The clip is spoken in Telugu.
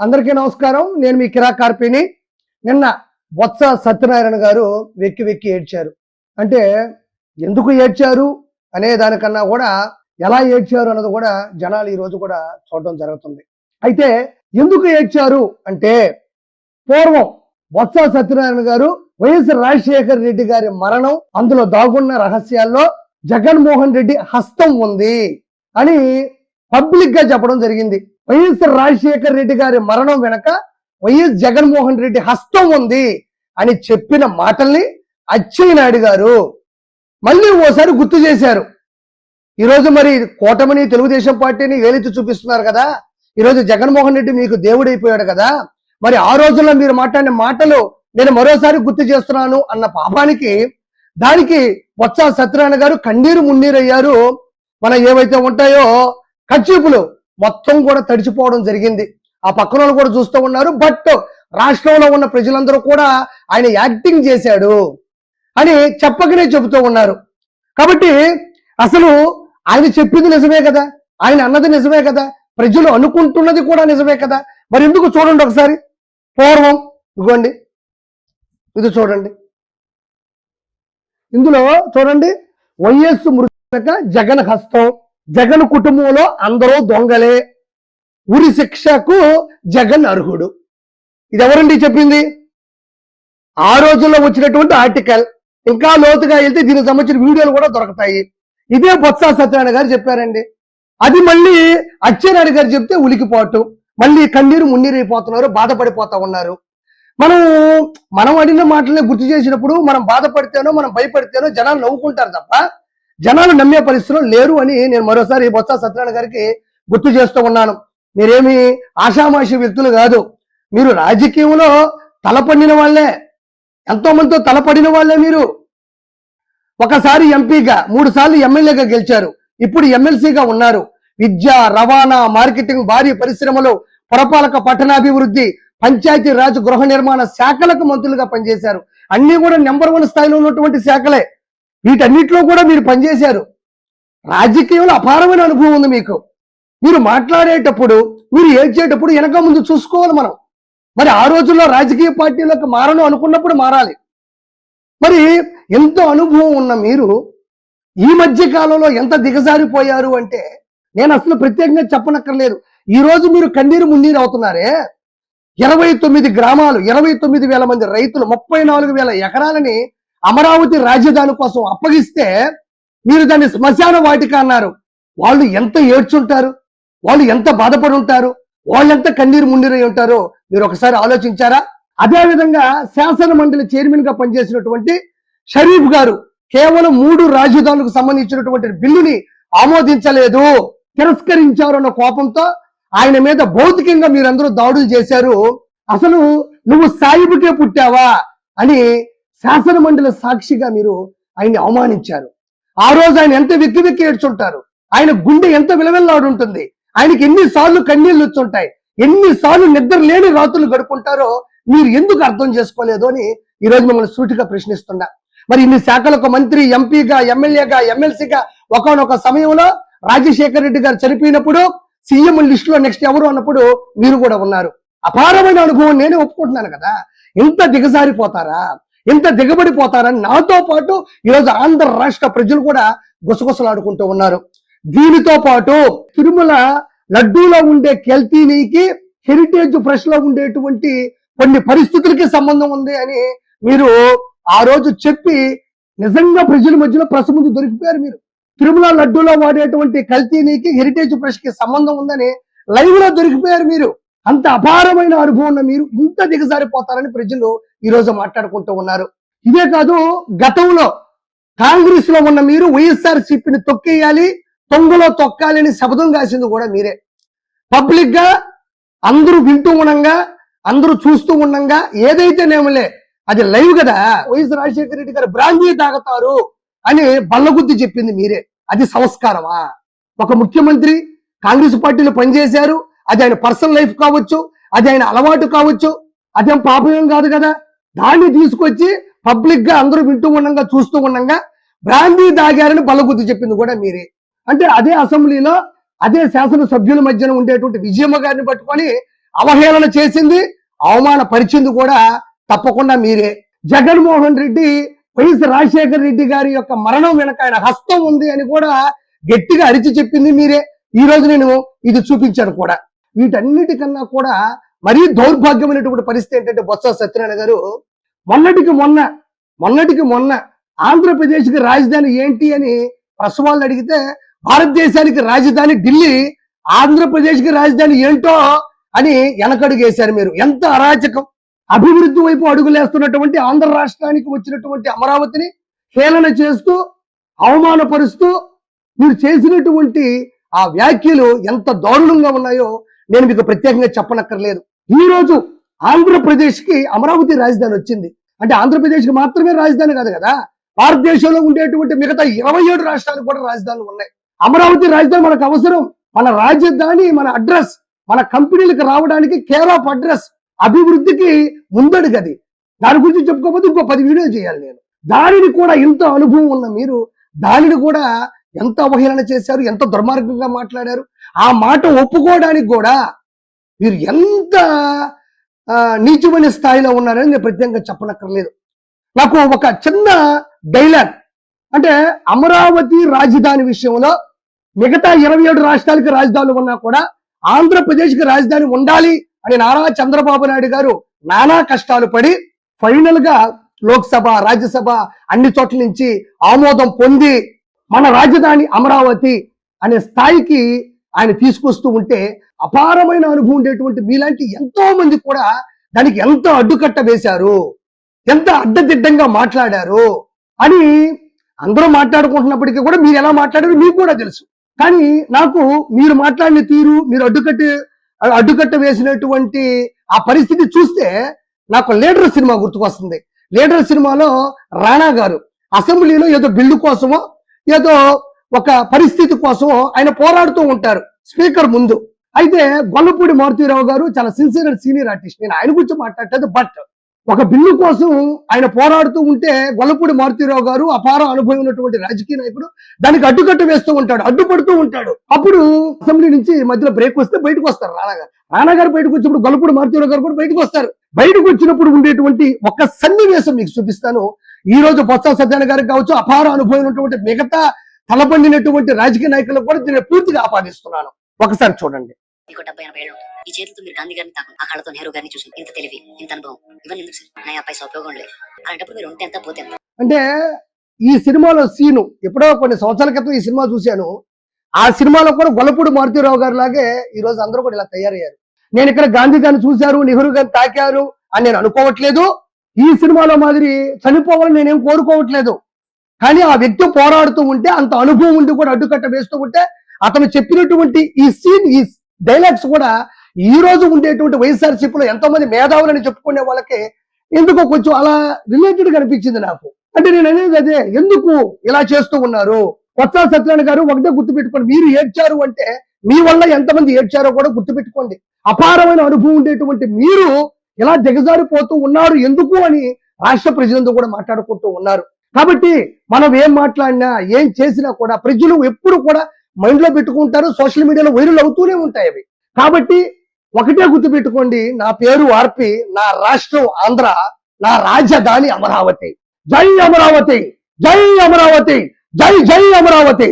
అందరికీ నమస్కారం. నేను మీ కిరా కార్పిని. నిన్న బొత్స సత్యనారాయణ గారు వెక్కి వెక్కి ఏడ్చారు. అంటే ఎందుకు ఏడ్చారు అనే దానికన్నా కూడా ఎలా ఏడ్చారు అన్నది కూడా జనాలు ఈ రోజు కూడా చూడడం జరుగుతుంది. అయితే ఎందుకు ఏడ్చారు అంటే పూర్వం బొత్స సత్యనారాయణ గారు వైఎస్ రాజశేఖర రెడ్డి గారి మరణం, అందులో దాగున్న రహస్యాల్లో జగన్మోహన్ రెడ్డి హస్తం ఉంది అని పబ్లిక్ గా చెప్పడం జరిగింది. వైఎస్ రాజశేఖర రెడ్డి గారి మరణం వెనక వైఎస్ జగన్మోహన్ రెడ్డి హస్తం ఉంది అని చెప్పిన మాటల్ని అచ్చెన్నాయుడు గారు మళ్ళీ ఓసారి గుర్తు చేశారు. ఈరోజు మరి కూటమిని, తెలుగుదేశం పార్టీని వేలెత్తి చూపిస్తున్నారు కదా. ఈరోజు జగన్మోహన్ రెడ్డి మీకు దేవుడైపోయాడు కదా. మరి ఆ రోజుల్లో మీరు మాట్లాడిన మాటలు నేను మరోసారి గుర్తు చేస్తున్నాను అన్న పాపానికి దానికి బొత్స సత్యనారాయణ గారు కన్నీరు మున్నీరయ్యారు. మన ఏవైతే ఉంటాయో కర్చీపులు మొత్తం కూడా తడిచిపోవడం జరిగింది. ఆ పక్కన వాళ్ళు కూడా చూస్తూ ఉన్నారు. బట్ రాష్ట్రంలో ఉన్న ప్రజలందరూ కూడా ఆయన యాక్టింగ్ చేశాడు అని చెప్పకనే చెబుతూ ఉన్నారు. కాబట్టి అసలు ఆయన చెప్పింది నిజమే కదా, ఆయన అన్నది నిజమే కదా, ప్రజలు అనుకుంటున్నది కూడా నిజమే కదా. మరి ఎందుకు చూడండి ఒకసారి పూర్వం, ఇదిగోండి ఇది చూడండి, ఇందులో చూడండి వైఎస్ మృతి జగన్ హస్తం, జగన్ కుటుంబంలో అందరూ దొంగలే, ఉరి శిక్షకు జగన్ అర్హుడు. ఇది ఎవరండి చెప్పింది? ఆ రోజుల్లో వచ్చినటువంటి ఆర్టికల్. ఇంకా లోతుగా వెళ్తే దీనికి సంబంధించిన వీడియోలు కూడా దొరుకుతాయి. ఇదే బొత్స సత్యనారాయణ గారు చెప్పారండి. అది మళ్ళీ అచ్చెన్నాయుడు గారు చెప్తే ఉలికిపోవటం, మళ్ళీ కన్నీరు మున్నీరైపోతున్నారు, బాధపడిపోతా ఉన్నారు. మనం అడిగిన మాటలనే గుర్తు చేసినప్పుడు మనం బాధపడితేనో మనం భయపడితేనో జనాలు నవ్వుకుంటారు తప్ప జనాలు నమ్మే పరిస్థితిలో లేరు అని నేను మరోసారి బొత్స సత్యనారాయణ గారికి గుర్తు చేస్తూ ఉన్నాను. మీరేమి ఆషామాషి వ్యక్తులు కాదు. మీరు రాజకీయంలో తలపడిన వాళ్ళే, ఎంతో మందితో తలపడిన వాళ్ళే. మీరు ఒకసారి ఎంపీగా, 3 సార్లు ఎమ్మెల్యేగా గెలిచారు, ఇప్పుడు ఎమ్మెల్సీగా ఉన్నారు. విద్య, రవాణా, మార్కెటింగ్, భారీ పరిశ్రమలు, పురపాలక, పట్టణాభివృద్ధి, పంచాయతీ రాజ్, గృహ నిర్మాణ శాఖలకు మంత్రులుగా పనిచేశారు. అన్ని కూడా నెంబర్ 1 స్థాయిలో ఉన్నటువంటి శాఖలే. వీటన్నిటిలో కూడా మీరు పనిచేశారు. రాజకీయంలో అపారమైన అనుభవం ఉంది మీకు. మీరు మాట్లాడేటప్పుడు, మీరు ఏడ్చేటప్పుడు వెనక ముందు చూసుకోవాలి మనం. మరి ఆ రోజుల్లో రాజకీయ పార్టీలకు మారను అనుకున్నప్పుడు మారాలి. మరి ఎంతో అనుభవం ఉన్న మీరు ఈ మధ్య కాలంలో ఎంత దిగజారిపోయారు అంటే నేను అసలు ప్రత్యేకంగా చెప్పనక్కర్లేదు. ఈ రోజు మీరు కన్నీరు మున్నీరు అవుతున్నారే. 29 గ్రామాలు, 29,000 మంది రైతులు, 34,000 ఎకరాలని అమరావతి రాజధాని కోసం అప్పగిస్తే మీరు దాన్ని శ్మశాన వాటిక అన్నారు. వాళ్ళు ఎంత ఏడ్చుంటారు, వాళ్ళు ఎంత బాధపడి ఉంటారు, వాళ్ళు ఎంత కన్నీరు మున్నీరై ఉంటారో మీరు ఒకసారి ఆలోచించారా? అదే విధంగా శాసన మండలి చైర్మన్ గా పనిచేసినటువంటి షరీఫ్ గారు కేవలం 3 రాజధానులకు సంబంధించినటువంటి బిల్లుని ఆమోదించలేదు, తిరస్కరించారు అన్న కోపంతో ఆయన మీద భౌతికంగా మీరందరూ దాడులు చేశారు. అసలు నువ్వు సాయిబుకే పుట్టావా అని శాసన మండలి సాక్షిగా మీరు ఆయన్ని అవమానించారు. ఆ రోజు ఆయన ఎంత వెక్కి వెక్కి ఏడ్చుంటారు, ఆయన గుండె ఎంత విలవిల్లాడుంటుంది, ఆయనకి ఎన్నిసార్లు కన్నీళ్లు వచ్చుంటాయి, ఎన్నిసార్లు నిద్ర లేని రాత్రులు గడుపుకుంటారో మీరు ఎందుకు అర్థం చేసుకోలేదు అని ఈరోజు మిమ్మల్ని సూటిగా ప్రశ్నిస్తున్నా. మరి ఇన్ని శాఖలకు మంత్రి, ఎంపీగా, ఎమ్మెల్యేగా, ఎమ్మెల్సీగా ఒకనొక సమయంలో రాజశేఖర రెడ్డి గారు చనిపోయినప్పుడు సీఎం లిస్టులో నెక్స్ట్ ఎవరు అన్నప్పుడు మీరు కూడా ఉన్నారు. అపారమైన అనుభవం నేనే ఒప్పుకుంటున్నాను కదా. ఇంత దిగజారిపోతారా, ఇంత దిగబడిపోతారని నాతో పాటు ఈరోజు ఆంధ్ర రాష్ట్ర ప్రజలు కూడా గుసగుసలాడుకుంటూ ఉన్నారు. దీనితో పాటు తిరుమల లడ్డూలో ఉండే కెల్తీనికి హెరిటేజ్ ఫ్రెష్ లో ఉండేటువంటి కొన్ని పరిస్థితులకి సంబంధం ఉంది అని మీరు ఆ రోజు చెప్పి నిజంగా ప్రజల మధ్యలో ప్రెస్ ముందు దొరికిపోయారు. మీరు తిరుమల లడ్డూలో వాడేటువంటి కల్తీనికి హెరిటేజ్ ఫ్రెష్ కి సంబంధం ఉందని లైవ్ లో దొరికిపోయారు. మీరు అంత అపారమైన అనుభవం ఉన్న మీరు ఇంత దిగజారిపోతారని ప్రజలు ఈ రోజు మాట్లాడుకుంటూ ఉన్నారు. ఇదే కాదు, గతంలో కాంగ్రెస్ లో ఉన్న మీరు వైఎస్ఆర్ సిపిని తొక్కేయాలి, తొంగలో తొక్కాలి అని శపథం కాసింది కూడా మీరే. పబ్లిక్ గా అందరూ వింటూ ఉండంగా, అందరూ చూస్తూ ఉండంగా ఏదైతే నేమలే అది లైవ్ కదా, వైఎస్ రాజశేఖర రెడ్డి గారు బ్రాందీ తాగుతారు అని బల్లగుద్ది చెప్పింది మీరే. అది సంస్కారమా? ఒక ముఖ్యమంత్రి కాంగ్రెస్ పార్టీలో పనిచేశారు, అది ఆయన పర్సనల్ లైఫ్ కావచ్చు, అది ఆయన అలవాటు కావచ్చు, అదేం పాపం కాదు కదా. దాన్ని తీసుకొచ్చి పబ్లిక్ గా అందరూ వింటూ ఉండంగా, చూస్తూ ఉండంగా బ్రాందీ తాగారని బల్లగుద్ది చెప్పింది కూడా మీరే. అంటే అదే అసెంబ్లీలో అదే శాసనసభ్యుల మధ్యన ఉండేటువంటి విజయమ్మ గారిని పట్టుకొని అవహేళన చేసింది, అవమానపరిచింది కూడా తప్పకుండా మీరే. జగన్మోహన్ రెడ్డి వైఎస్ రాజశేఖర రెడ్డి గారి యొక్క మరణం వెనక ఆయన హస్తం ఉంది అని కూడా గట్టిగా అరిచి చెప్పింది మీరే. ఈ రోజు నేను ఇది చూపించాను కూడా. వీటన్నిటికన్నా కూడా మరీ దౌర్భాగ్యమైనటువంటి పరిస్థితి ఏంటంటే బొత్స సత్యనారాయణ గారు మొన్నటికి మొన్న ఆంధ్రప్రదేశ్కి రాజధాని ఏంటి అని ప్రెస్ వాళ్ళు అడిగితే భారతదేశానికి రాజధాని ఢిల్లీ, ఆంధ్రప్రదేశ్కి రాజధాని ఏంటో అని వెనకడుగేశారు మీరు. ఎంత అరాచకం! అభివృద్ధి వైపు అడుగులేస్తున్నటువంటి ఆంధ్ర రాష్ట్రానికి వచ్చినటువంటి అమరావతిని హేళన చేస్తూ అవమానపరుస్తూ మీరు చేసినటువంటి ఆ వ్యాఖ్యలు ఎంత దారుణంగా ఉన్నాయో నేను మీకు ప్రత్యేకంగా చెప్పనక్కర్లేదు. ఈ రోజు ఆంధ్రప్రదేశ్ కి అమరావతి రాజధాని వచ్చింది అంటే ఆంధ్రప్రదేశ్ కి మాత్రమే రాజధాని కాదు కదా, భారతదేశంలో ఉండేటువంటి మిగతా 27 రాష్ట్రాలకు కూడా రాజధానులు ఉన్నాయి. అమరావతి రాజధాని మనకు అవసరం. మన రాజధాని, మన అడ్రస్, మన కంపెనీలకు రావడానికి కేర్ ఆఫ్ అడ్రస్, అభివృద్ధికి ముందడుగది. దాని గురించి చెప్పుకోకపోతే ఇంకో 10 వీడియోలు చేయాలి నేను. దానిని కూడా ఇంత అనుభవం ఉన్న మీరు దానిని కూడా ఎంత అవహేళన చేశారు, ఎంత దుర్మార్గంగా మాట్లాడారు. ఆ మాట ఒప్పుకోవడానికి కూడా మీరు ఎంత నీచమైన స్థాయిలో ఉన్నారని నేను ప్రత్యేకంగా చెప్పనక్కర్లేదు. నాకు ఒక చిన్న డైలాగ్ అంటే అమరావతి రాజధాని విషయంలో మిగతా 27 రాష్ట్రాలకి రాజధానులు ఉన్నా కూడా ఆంధ్రప్రదేశ్కి రాజధాని ఉండాలి అని నారా చంద్రబాబు నాయుడు గారు నానా కష్టాలు పడి ఫైనల్ గా లోక్సభ, రాజ్యసభ అన్ని చోట్ల నుంచి ఆమోదం పొంది మన రాజధాని అమరావతి అనే స్థాయికి ఆయన తీసుకొస్తూ ఉంటే అపారమైన అనుభవం ఉండేటువంటి మీలాంటి ఎంతో మంది కూడా దానికి ఎంత అడ్డుకట్ట వేశారు, ఎంత అడ్డదిడ్డంగా మాట్లాడారు అని అందరూ మాట్లాడుకుంటున్నప్పటికీ కూడా మీరు ఎలా మాట్లాడారు మీకు కూడా తెలుసు. కానీ నాకు మీరు మాట్లాడిన తీరు, మీరు అడ్డుకట్ట వేసినటువంటి ఆ పరిస్థితి చూస్తే నాకు లీడర్ సినిమా గుర్తుకొస్తుంది. లీడర్ సినిమాలో రాణా గారు అసెంబ్లీలో ఏదో బిల్లు కోసమో ఏదో ఒక పరిస్థితి కోసమో ఆయన పోరాడుతూ ఉంటారు స్పీకర్ ముందు. అయితే గొల్లపూడి మారుతీరావు గారు చాలా సిన్సియర్ అండ్ సీనియర్ ఆర్టిస్ట్, నేను ఆయన గురించి మాట్లాడలేదు. బట్ ఒక బిల్లు కోసం ఆయన పోరాడుతూ ఉంటే గొల్లపూడి మారుతీరావు గారు అపార అనుభవం ఉన్నటువంటి రాజకీయ నాయకుడు దానికి అడ్డుకట్ట వేస్తూ ఉంటాడు, అడ్డుపడుతూ ఉంటాడు. అప్పుడు అసెంబ్లీ నుంచి మధ్యలో బ్రేక్ వస్తే బయటకు వస్తారు రాణాగారు బయటకు వచ్చినప్పుడు గొల్లపూడి మారుతీరావు గారు కూడా బయటకు వస్తారు. బయటకు వచ్చినప్పుడు ఉండేటువంటి ఒక సన్నివేశం మీకు చూపిస్తాను. ఈ రోజు బొత్స సత్యనారాయణ గారికి కావచ్చు, అపార అనుభవం ఉన్నటువంటి మిగతా తలబండినటువంటి రాజకీయ నాయకులకు కూడా దీన్ని పూర్తిగా ఆపాదిస్తున్నాను. ఒకసారి చూడండి. మీకు 70-80 ఏళ్ళు ఈ చేతులతో మీరు గాంధీ గారిని తాకు, ఆ కళ్ళతో నెహ్రూ గారిని చూసి ఇంత తెలివి, ఇంత అనుభవం ఇవన్నీ ఎందుకు సార్? నా పైసా ఉపయోగం లేదు. అలాంటప్పుడు మీరు ఉంటే ఎంత పోతే ఎంత. అంటే ఈ సినిమాలో సీను ఎప్పుడో కొన్ని సంవత్సరాల క్రితం ఈ సినిమా చూశాను. ఆ సినిమాలో కూడా గొల్లపూడి మారుతీరావు గారు లాగే ఈ రోజు అందరూ కూడా ఇలా తయారయ్యారు. నేను ఇక్కడ గాంధీ గారిని చూశారు, నెహ్రూ గారిని తాకారు అని నేను అనుకోవట్లేదు. ఈ సినిమాలో మాదిరి చనిపోవాలని నేనేం కోరుకోవట్లేదు. కానీ ఆ వ్యక్తి పోరాడుతూ ఉంటే, అంత అనుభవం ఉండి కూడా అడ్డుకట్ట వేస్తూ ఉంటే, అతను చెప్పినటువంటి ఈ సీన్, ఈ డైలాగ్స్ కూడా ఈ రోజు ఉండేటువంటి వైఎస్ఆర్సీపీలో ఎంతో మంది మేధావులని చెప్పుకునే వాళ్ళకి ఎందుకో కొంచెం అలా రిలేటెడ్ గా అనిపించింది నాకు. అంటే నేను అనేది అదే, ఎందుకు ఇలా చేస్తూ ఉన్నారు? బొత్స సత్యనారాయణ గారు ఒకటే గుర్తుపెట్టుకోండి, మీరు ఏడ్చారు అంటే మీ వల్ల ఎంతమంది ఏడ్చారో కూడా గుర్తుపెట్టుకోండి. అపారమైన అనుభవం ఉండేటువంటి మీరు ఇలా దిగజారిపోతూ ఉన్నారు ఎందుకు అని రాష్ట్ర ప్రజలందరూ కూడా మాట్లాడుకుంటూ ఉన్నారు. కాబట్టి మనం ఏం మాట్లాడినా ఏం చేసినా కూడా ప్రజలు ఎప్పుడు కూడా మైండ్ లో పెట్టుకుంటారు, సోషల్ మీడియాలో వైరల్ అవుతూనే ఉంటాయి అవి. కాబట్టి ఒకటే గుర్తుపెట్టుకోండి, నా పేరు ఆర్పి, నా రాష్ట్రం ఆంధ్ర, నా రాజధాని అమరావతి. జై అమరావతి, జై అమరావతి, జై జై అమరావతి.